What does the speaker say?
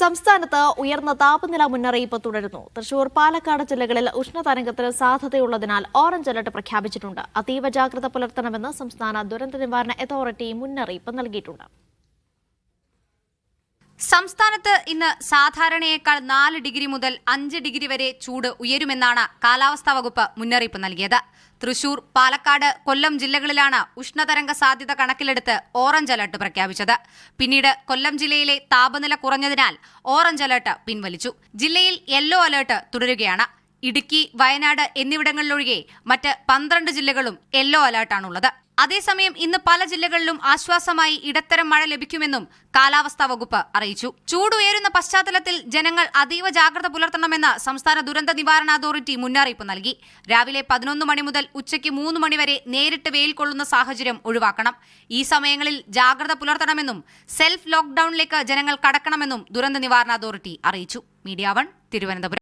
സംസ്ഥാനത്ത് ഉയർന്ന താപനില മുന്നറിയിപ്പ് തുടരുന്നു. തൃശൂർ, പാലക്കാട് ജില്ലകളിൽ ഉഷ്ണതരംഗത്തിന് സാധ്യതയുള്ളതിനാൽ ഓറഞ്ച് അലർട്ട് പ്രഖ്യാപിച്ചിട്ടുണ്ട്. അതീവ ജാഗ്രത പുലർത്തണമെന്ന് സംസ്ഥാന ദുരന്ത നിവാരണ അതോറിറ്റി മുന്നറിയിപ്പ് നൽകിയിട്ടുണ്ട്. സംസ്ഥാനത്ത് ഇന്ന് സാധാരണയേക്കാൾ 4 ഡിഗ്രി മുതൽ 5 ഡിഗ്രി വരെ ചൂട് ഉയരുമെന്നാണ് കാലാവസ്ഥാ വകുപ്പ് മുന്നറിയിപ്പ് നൽകിയത്. തൃശൂർ, പാലക്കാട്, കൊല്ലം ജില്ലകളിലാണ് ഉഷ്ണതരംഗ സാധ്യത കണക്കിലെടുത്ത് ഓറഞ്ച് അലർട്ട് പ്രഖ്യാപിച്ചത്. പിന്നീട് കൊല്ലം ജില്ലയിലെ താപനില കുറഞ്ഞതിനാൽ ഓറഞ്ച് അലർട്ട് പിൻവലിച്ചു. ജില്ലയിൽ യെല്ലോ അലർട്ട് തുടരുകയാണ്. ഇടുക്കി, വയനാട് എന്നിവിടങ്ങളിലൊഴികെ മറ്റ് 12 ജില്ലകളും യെല്ലോ അലർട്ടാണുള്ളത്. അതേസമയം ഇന്ന് പല ജില്ലകളിലും ആശ്വാസമായി ഇടത്തരം മഴ ലഭിക്കുമെന്നും കാലാവസ്ഥാ വകുപ്പ് അറിയിച്ചു. ചൂടുയരുന്ന പശ്ചാത്തലത്തിൽ ജനങ്ങൾ അതീവ ജാഗ്രത പുലർത്തണമെന്ന് സംസ്ഥാന ദുരന്ത നിവാരണ അതോറിറ്റി മുന്നറിയിപ്പ് നൽകി. രാവിലെ 11 മണി മുതൽ ഉച്ചയ്ക്ക് 3 മണി വരെ നേരിട്ട് വെയിൽ കൊള്ളുന്ന സാഹചര്യം ഒഴിവാക്കണം. ഈ സമയങ്ങളിൽ ജാഗ്രത പുലർത്തണമെന്നും സെൽഫ് ലോക്ക്ഡൌണിലേക്ക് ജനങ്ങൾ കടക്കണമെന്നും ദുരന്ത നിവാരണ അതോറിറ്റി അറിയിച്ചു. മീഡിയ 1 തിരുവനന്തപുരം.